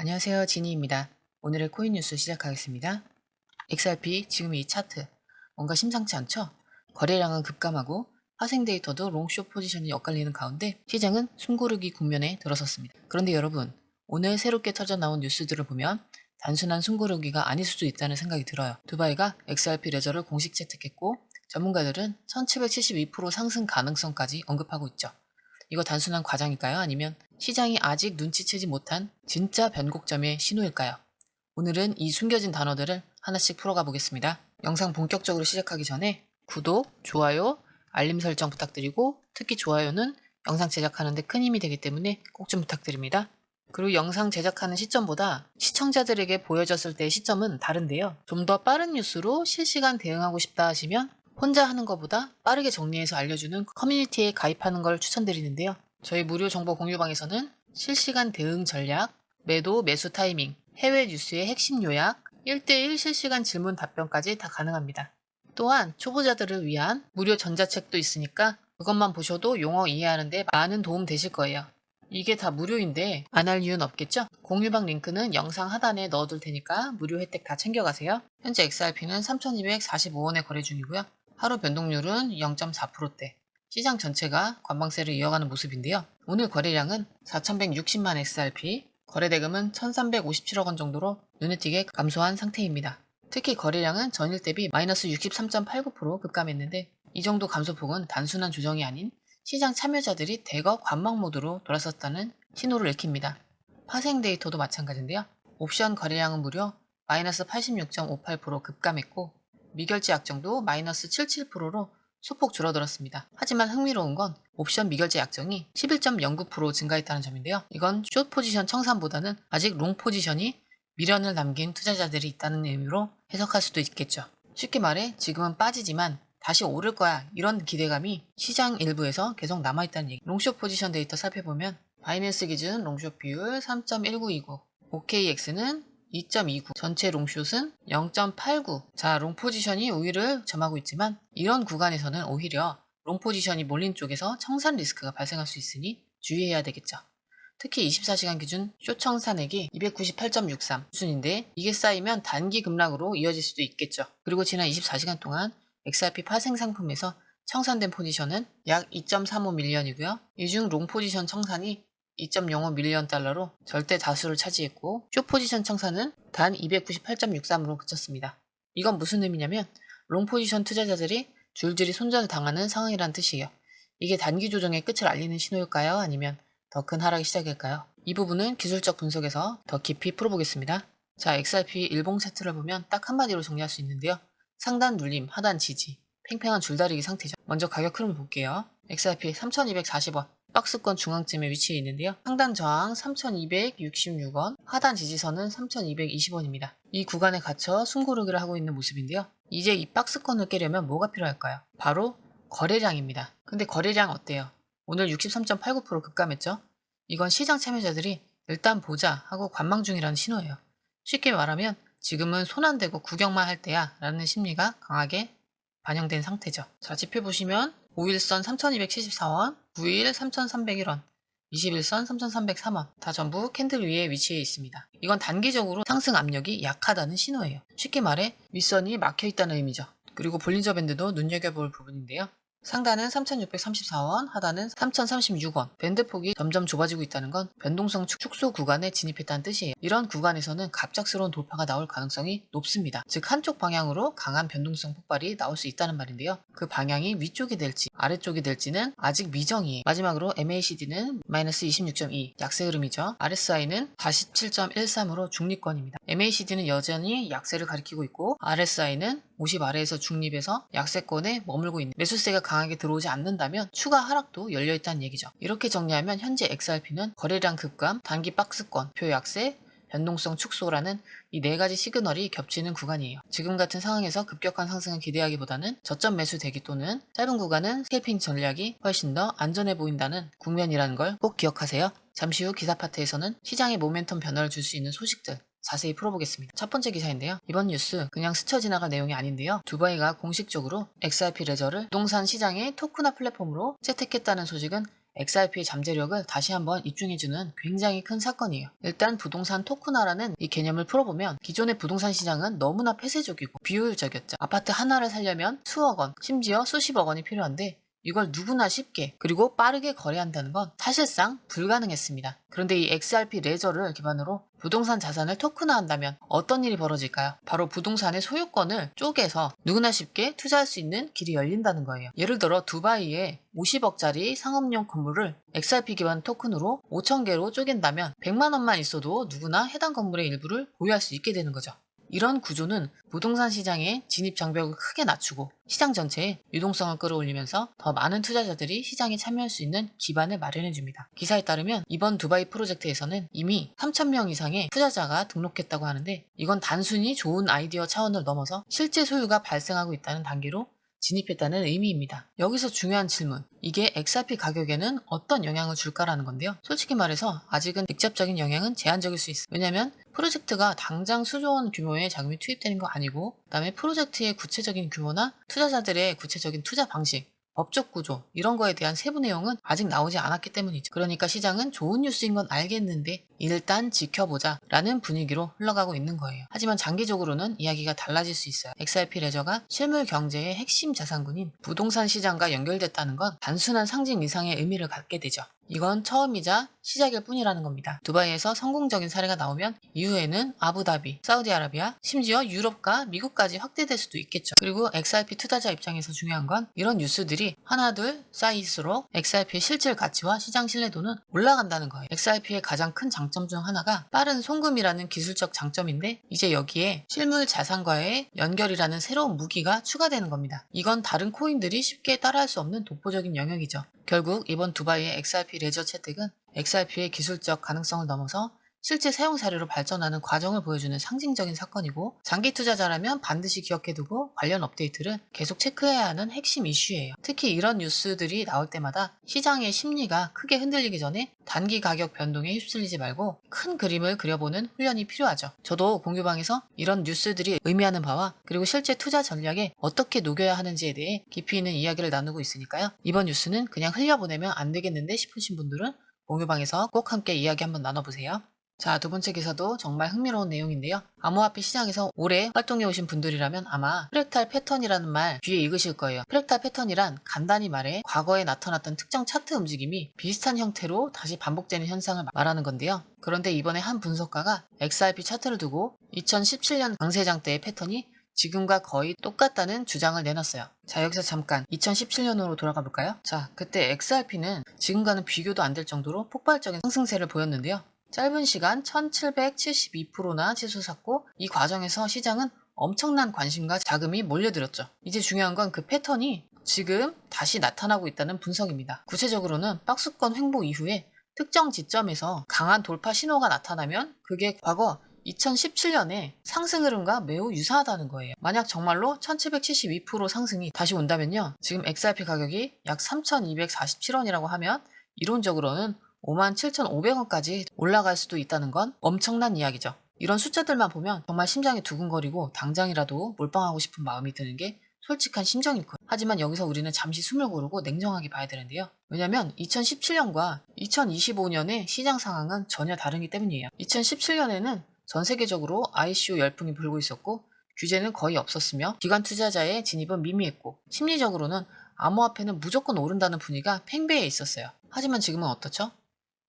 안녕하세요. 지니입니다. 오늘의 코인 뉴스 시작하겠습니다. XRP 지금 이 차트 뭔가 심상치 않죠? 거래량은 급감하고 파생 데이터도 롱숏 포지션이 엇갈리는 가운데 시장은 숨고르기 국면에 들어섰습니다. 그런데 여러분, 오늘 새롭게 터져 나온 뉴스들을 보면 단순한 숨고르기가 아닐 수도 있다는 생각이 들어요. 두바이가 XRP 레저를 공식 채택했고 전문가들은 1772% 상승 가능성까지 언급하고 있죠. 이거 단순한 과장일까요? 아니면 시장이 아직 눈치채지 못한 진짜 변곡점의 신호일까요? 오늘은 이 숨겨진 단어들을 하나씩 풀어가 보겠습니다. 영상 본격적으로 시작하기 전에 구독, 좋아요, 알림 설정 부탁드리고 특히 좋아요는 영상 제작하는데 큰 힘이 되기 때문에 꼭 좀 부탁드립니다. 그리고 영상 제작하는 시점보다 시청자들에게 보여졌을 때의 시점은 다른데요. 좀 더 빠른 뉴스로 실시간 대응하고 싶다 하시면 혼자 하는 것보다 빠르게 정리해서 알려주는 커뮤니티에 가입하는 걸 추천드리는데요. 저희 무료 정보 공유방에서는 실시간 대응 전략, 매도, 매수 타이밍, 해외 뉴스의 핵심 요약, 1대1 실시간 질문 답변까지 다 가능합니다. 또한 초보자들을 위한 무료 전자책도 있으니까 그것만 보셔도 용어 이해하는 데 많은 도움 되실 거예요. 이게 다 무료인데 안 할 이유는 없겠죠? 공유방 링크는 영상 하단에 넣어둘 테니까 무료 혜택 다 챙겨가세요. 현재 XRP는 3,245원에 거래 중이고요. 하루 변동률은 0.4%대. 시장 전체가 관망세를 이어가는 모습인데요. 오늘 거래량은 4,160만 XRP, 거래대금은 1,357억 원 정도로 눈에 띄게 감소한 상태입니다. 특히 거래량은 전일 대비 마이너스 63.89% 급감했는데 이 정도 감소폭은 단순한 조정이 아닌 시장 참여자들이 대거 관망 모드로 돌아섰다는 신호를 읽힙니다. 파생 데이터도 마찬가지인데요. 옵션 거래량은 무려 마이너스 86.58% 급감했고 미결제 약정도 마이너스 77%로 소폭 줄어들었습니다. 하지만 흥미로운 건 옵션 미결제 약정이 11.09% 증가했다는 점인데요. 이건 숏 포지션 청산보다는 아직 롱 포지션이 미련을 남긴 투자자들이 있다는 의미로 해석할 수도 있겠죠. 쉽게 말해 지금은 빠지지만 다시 오를 거야 이런 기대감이 시장 일부에서 계속 남아있다는 얘기. 롱숏 포지션 데이터 살펴보면 바이낸스 기준 롱숏 비율 3.1929, OKX는 2.29, 전체 롱숏은 0.89. 자, 롱 포지션이 우위를 점하고 있지만 이런 구간에서는 오히려 롱 포지션이 몰린 쪽에서 청산 리스크가 발생할 수 있으니 주의해야 되겠죠. 특히 24시간 기준 숏 청산액이 298.63 수준인데 이게 쌓이면 단기 급락으로 이어질 수도 있겠죠. 그리고 지난 24시간 동안 XRP 파생 상품에서 청산된 포지션은 약 2.35밀리언이고요. 이 중 롱 포지션 청산이 2.05밀리언 달러로 절대 다수를 차지했고 숏 포지션 청산은 단 298.63으로 그쳤습니다. 이건 무슨 의미냐면 롱 포지션 투자자들이 줄줄이 손절을 당하는 상황이란 뜻이에요. 이게 단기 조정의 끝을 알리는 신호일까요? 아니면 더 큰 하락의 시작일까요? 이 부분은 기술적 분석에서 더 깊이 풀어보겠습니다. 자, XRP 일봉 차트를 보면 딱 한마디로 정리할 수 있는데요. 상단 눌림, 하단 지지, 팽팽한 줄다리기 상태죠. 먼저 가격 흐름을 볼게요. XRP 3,240원, 박스권 중앙쯤에 위치해 있는데요. 상단 저항 3,266원, 하단 지지선은 3,220원입니다. 이 구간에 갇혀 숨고르기를 하고 있는 모습인데요. 이제 이 박스권을 깨려면 뭐가 필요할까요? 바로 거래량입니다. 근데 거래량 어때요? 오늘 63.89% 급감했죠? 이건 시장 참여자들이 일단 보자 하고 관망 중이라는 신호예요. 쉽게 말하면 지금은 손 안 대고 구경만 할 때야 라는 심리가 강하게 반영된 상태죠. 자, 지표 보시면 5일선 3,274원, 9일 3,301원, 21선 3,303원 다 전부 캔들 위에 위치해 있습니다. 이건 단기적으로 상승 압력이 약하다는 신호예요. 쉽게 말해 윗선이 막혀 있다는 의미죠. 그리고 볼린저 밴드도 눈여겨볼 부분인데요. 상단은 3,634원, 하단은 3,036원. 밴드폭이 점점 좁아지고 있다는 건 변동성 축소 구간에 진입했다는 뜻이에요. 이런 구간에서는 갑작스러운 돌파가 나올 가능성이 높습니다. 즉 한쪽 방향으로 강한 변동성 폭발이 나올 수 있다는 말인데요. 그 방향이 위쪽이 될지 아래쪽이 될지는 아직 미정이에요. 마지막으로 MACD는 마이너스 26.2 약세 흐름이죠. RSI는 47.13으로 중립권입니다. MACD는 여전히 약세를 가리키고 있고 RSI는 50 아래에서 중립에서 약세권에 머물고 있는 매수세가 강하게 들어오지 않는다면 추가 하락도 열려있다는 얘기죠. 이렇게 정리하면 현재 XRP는 거래량 급감, 단기 박스권, 표 약세, 변동성 축소라는 이 네 가지 시그널이 겹치는 구간이에요. 지금 같은 상황에서 급격한 상승을 기대하기보다는 저점 매수 대기 또는 짧은 구간은 스캘핑 전략이 훨씬 더 안전해 보인다는 국면이라는 걸 꼭 기억하세요. 잠시 후 기사 파트에서는 시장의 모멘텀 변화를 줄 수 있는 소식들 자세히 풀어보겠습니다. 첫 번째 기사인데요. 이번 뉴스 그냥 스쳐 지나갈 내용이 아닌데요. 두바이가 공식적으로 XRP 레저를 부동산 시장의 토크나 플랫폼으로 채택했다는 소식은 XRP의 잠재력을 다시 한번 입증해주는 굉장히 큰 사건이에요. 일단 부동산 토큰화라는 이 개념을 풀어보면 기존의 부동산 시장은 너무나 폐쇄적이고 비효율적이었죠. 아파트 하나를 살려면 수억 원, 심지어 수십억 원이 필요한데 이걸 누구나 쉽게 그리고 빠르게 거래한다는 건 사실상 불가능했습니다. 그런데 이 XRP 레저를 기반으로 부동산 자산을 토큰화한다면 어떤 일이 벌어질까요? 바로 부동산의 소유권을 쪼개서 누구나 쉽게 투자할 수 있는 길이 열린다는 거예요. 예를 들어 두바이에 50억짜리 상업용 건물을 XRP 기반 토큰으로 5,000개로 쪼갠다면 100만 원만 있어도 누구나 해당 건물의 일부를 보유할 수 있게 되는 거죠. 이런 구조는 부동산 시장의 진입 장벽을 크게 낮추고 시장 전체의 유동성을 끌어올리면서 더 많은 투자자들이 시장에 참여할 수 있는 기반을 마련해 줍니다. 기사에 따르면 이번 두바이 프로젝트에서는 이미 3,000명 이상의 투자자가 등록했다고 하는데 이건 단순히 좋은 아이디어 차원을 넘어서 실제 소유가 발생하고 있다는 단계로 진입했다는 의미입니다. 여기서 중요한 질문, 이게 XRP 가격에는 어떤 영향을 줄까라는 건데요. 솔직히 말해서 아직은 직접적인 영향은 제한적일 수 있어요. 왜냐하면 프로젝트가 당장 수조 원 규모의 자금이 투입되는 거 아니고 그다음에 프로젝트의 구체적인 규모나 투자자들의 구체적인 투자 방식, 법적 구조 이런 거에 대한 세부 내용은 아직 나오지 않았기 때문이죠. 그러니까 시장은 좋은 뉴스인 건 알겠는데 일단 지켜보자 라는 분위기로 흘러가고 있는 거예요. 하지만 장기적으로는 이야기가 달라질 수 있어요. XRP 레저가 실물 경제의 핵심 자산군인 부동산 시장과 연결됐다는 건 단순한 상징 이상의 의미를 갖게 되죠. 이건 처음이자 시작일 뿐이라는 겁니다. 두바이에서 성공적인 사례가 나오면 이후에는 아부다비, 사우디아라비아, 심지어 유럽과 미국까지 확대될 수도 있겠죠. 그리고 XRP 투자자 입장에서 중요한 건 이런 뉴스들이 하나둘 쌓일수록 XRP의 실질 가치와 시장 신뢰도는 올라간다는 거예요. XRP의 가장 큰 장점 중 하나가 빠른 송금이라는 기술적 장점인데 이제 여기에 실물 자산과의 연결이라는 새로운 무기가 추가되는 겁니다. 이건 다른 코인들이 쉽게 따라할 수 없는 독보적인 영역이죠. 결국 이번 두바이의 XRP 레저 채택은 XRP의 기술적 가능성을 넘어서 실제 사용 사례로 발전하는 과정을 보여주는 상징적인 사건이고 장기 투자자라면 반드시 기억해두고 관련 업데이트를 계속 체크해야 하는 핵심 이슈예요. 특히 이런 뉴스들이 나올 때마다 시장의 심리가 크게 흔들리기 전에 단기 가격 변동에 휩쓸리지 말고 큰 그림을 그려보는 훈련이 필요하죠. 저도 공유방에서 이런 뉴스들이 의미하는 바와 그리고 실제 투자 전략에 어떻게 녹여야 하는지에 대해 깊이 있는 이야기를 나누고 있으니까요. 이번 뉴스는 그냥 흘려보내면 안 되겠는데 싶으신 분들은 공유방에서 꼭 함께 이야기 한번 나눠보세요. 자, 두 번째 기사도 정말 흥미로운 내용인데요. 암호화폐 시장에서 오래 활동해 오신 분들이라면 아마 프랙탈 패턴이라는 말 귀에 익으실 거예요. 프랙탈 패턴이란 간단히 말해 과거에 나타났던 특정 차트 움직임이 비슷한 형태로 다시 반복되는 현상을 말하는 건데요. 그런데 이번에 한 분석가가 XRP 차트를 두고 2017년 강세장 때의 패턴이 지금과 거의 똑같다는 주장을 내놨어요. 자, 여기서 잠깐 2017년으로 돌아가 볼까요? 자, 그때 XRP는 지금과는 비교도 안 될 정도로 폭발적인 상승세를 보였는데요. 짧은 시간 1772%나 치솟았고 이 과정에서 시장은 엄청난 관심과 자금이 몰려들었죠. 이제 중요한 건 그 패턴이 지금 다시 나타나고 있다는 분석입니다. 구체적으로는 박스권 횡보 이후에 특정 지점에서 강한 돌파 신호가 나타나면 그게 과거 2017년에 상승 흐름과 매우 유사하다는 거예요. 만약 정말로 1772% 상승이 다시 온다면요. 지금 XRP 가격이 약 3247원이라고 하면 이론적으로는 57,500원까지 올라갈 수도 있다는 건 엄청난 이야기죠. 이런 숫자들만 보면 정말 심장이 두근거리고 당장이라도 몰빵하고 싶은 마음이 드는 게 솔직한 심정일 거예요. 하지만 여기서 우리는 잠시 숨을 고르고 냉정하게 봐야 되는데요. 왜냐면 2017년과 2025년의 시장 상황은 전혀 다르기 때문이에요. 2017년에는 전 세계적으로 ICO 열풍이 불고 있었고 규제는 거의 없었으며 기관 투자자의 진입은 미미했고 심리적으로는 암호화폐는 무조건 오른다는 분위기가 팽배해 있었어요. 하지만 지금은 어떻죠?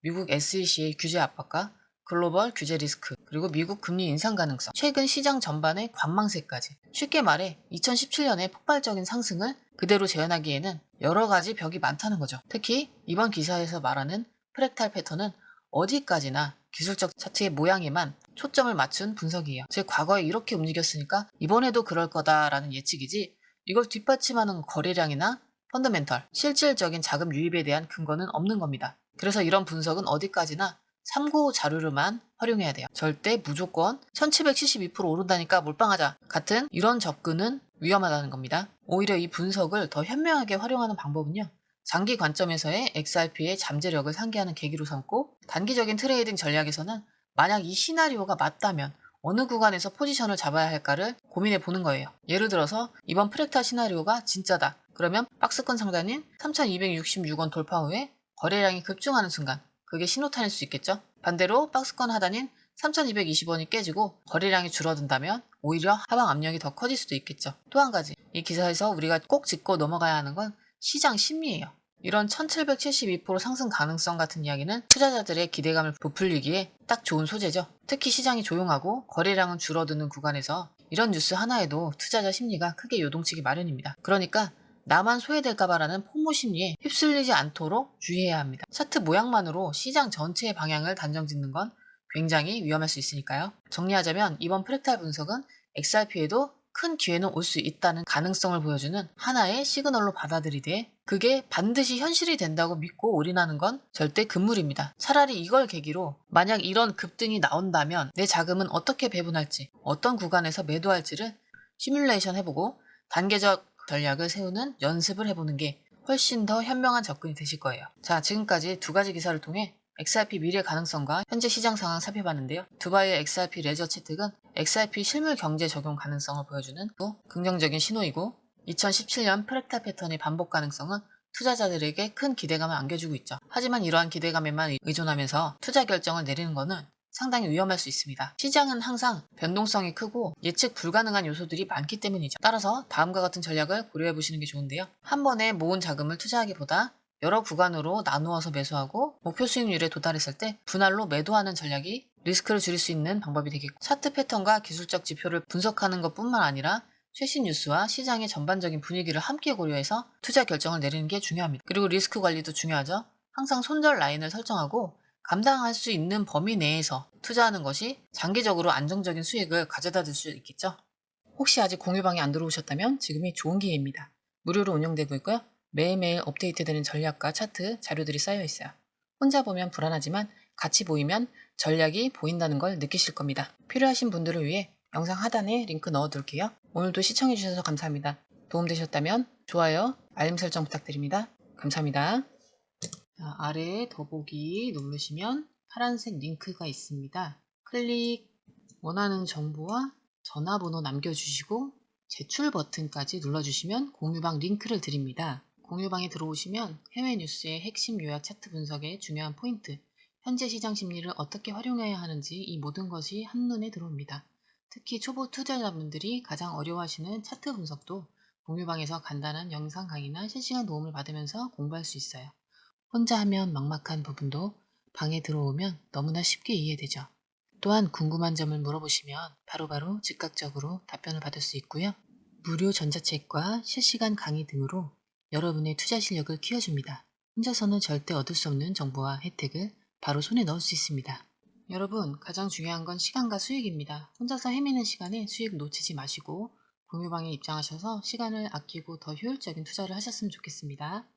미국 SEC의 규제 압박과 글로벌 규제 리스크, 그리고 미국 금리 인상 가능성, 최근 시장 전반의 관망세까지. 쉽게 말해 2017년의 폭발적인 상승을 그대로 재현하기에는 여러 가지 벽이 많다는 거죠. 특히 이번 기사에서 말하는 프랙탈 패턴은 어디까지나 기술적 차트의 모양에만 초점을 맞춘 분석이에요. 즉 과거에 이렇게 움직였으니까 이번에도 그럴 거다라는 예측이지 이걸 뒷받침하는 거래량이나 펀더멘털, 실질적인 자금 유입에 대한 근거는 없는 겁니다. 그래서 이런 분석은 어디까지나 참고 자료로만 활용해야 돼요. 절대 무조건 1772% 오른다니까 몰빵하자 같은 이런 접근은 위험하다는 겁니다. 오히려 이 분석을 더 현명하게 활용하는 방법은요. 장기 관점에서의 XRP의 잠재력을 상기하는 계기로 삼고 단기적인 트레이딩 전략에서는 만약 이 시나리오가 맞다면 어느 구간에서 포지션을 잡아야 할까를 고민해 보는 거예요. 예를 들어서 이번 프랙탈 시나리오가 진짜다. 그러면 박스권 상단인 3266원 돌파 후에 거래량이 급증하는 순간 그게 신호탄일 수 있겠죠. 반대로 박스권 하단인 3,220원이 깨지고 거래량이 줄어든다면 오히려 하방 압력이 더 커질 수도 있겠죠. 또 한 가지, 이 기사에서 우리가 꼭 짚고 넘어가야 하는 건 시장 심리예요. 이런 1772% 상승 가능성 같은 이야기는 투자자들의 기대감을 부풀리기에 딱 좋은 소재죠. 특히 시장이 조용하고 거래량은 줄어드는 구간에서 이런 뉴스 하나에도 투자자 심리가 크게 요동치기 마련입니다. 그러니까 나만 소외될까봐라는 포모 심리에 휩쓸리지 않도록 주의해야 합니다. 차트 모양만으로 시장 전체의 방향을 단정짓는 건 굉장히 위험할 수 있으니까요. 정리하자면 이번 프랙탈 분석은 XRP에도 큰 기회는 올 수 있다는 가능성을 보여주는 하나의 시그널로 받아들이되 그게 반드시 현실이 된다고 믿고 올인하는 건 절대 금물입니다. 차라리 이걸 계기로 만약 이런 급등이 나온다면 내 자금은 어떻게 배분할지, 어떤 구간에서 매도할지를 시뮬레이션 해보고 단계적 전략을 세우는 연습을 해보는 게 훨씬 더 현명한 접근이 되실 거예요. 자, 지금까지 두 가지 기사를 통해 XRP 미래 가능성과 현재 시장 상황 살펴봤는데요. 두바이의 XRP 레저 채택은 XRP 실물 경제 적용 가능성을 보여주는 또 긍정적인 신호이고 2017년 프랙탈 패턴의 반복 가능성은 투자자들에게 큰 기대감을 안겨주고 있죠. 하지만 이러한 기대감에만 의존하면서 투자 결정을 내리는 것은 상당히 위험할 수 있습니다. 시장은 항상 변동성이 크고 예측 불가능한 요소들이 많기 때문이죠. 따라서 다음과 같은 전략을 고려해 보시는 게 좋은데요. 한 번에 모은 자금을 투자하기보다 여러 구간으로 나누어서 매수하고 목표 수익률에 도달했을 때 분할로 매도하는 전략이 리스크를 줄일 수 있는 방법이 되겠고, 차트 패턴과 기술적 지표를 분석하는 것뿐만 아니라 최신 뉴스와 시장의 전반적인 분위기를 함께 고려해서 투자 결정을 내리는 게 중요합니다. 그리고 리스크 관리도 중요하죠. 항상 손절 라인을 설정하고 감당할 수 있는 범위 내에서 투자하는 것이 장기적으로 안정적인 수익을 가져다 줄 수 있겠죠. 혹시 아직 공유방에 안 들어오셨다면 지금이 좋은 기회입니다. 무료로 운영되고 있고요. 매일매일 업데이트되는 전략과 차트, 자료들이 쌓여 있어요. 혼자 보면 불안하지만 같이 보이면 전략이 보인다는 걸 느끼실 겁니다. 필요하신 분들을 위해 영상 하단에 링크 넣어둘게요. 오늘도 시청해주셔서 감사합니다. 도움되셨다면 좋아요, 알림 설정 부탁드립니다. 감사합니다. 자, 아래에 더보기 누르시면 파란색 링크가 있습니다. 클릭, 원하는 정보와 전화번호 남겨주시고 제출 버튼까지 눌러주시면 공유방 링크를 드립니다. 공유방에 들어오시면 해외 뉴스의 핵심 요약 차트 분석의 중요한 포인트, 현재 시장 심리를 어떻게 활용해야 하는지 이 모든 것이 한눈에 들어옵니다. 특히 초보 투자자분들이 가장 어려워하시는 차트 분석도 공유방에서 간단한 영상 강의나 실시간 도움을 받으면서 공부할 수 있어요. 혼자 하면 막막한 부분도 방에 들어오면 너무나 쉽게 이해되죠. 또한 궁금한 점을 물어보시면 바로바로 즉각적으로 답변을 받을 수 있고요. 무료 전자책과 실시간 강의 등으로 여러분의 투자 실력을 키워줍니다. 혼자서는 절대 얻을 수 없는 정보와 혜택을 바로 손에 넣을 수 있습니다. 여러분, 가장 중요한 건 시간과 수익입니다. 혼자서 헤매는 시간에 수익 놓치지 마시고 공유방에 입장하셔서 시간을 아끼고 더 효율적인 투자를 하셨으면 좋겠습니다.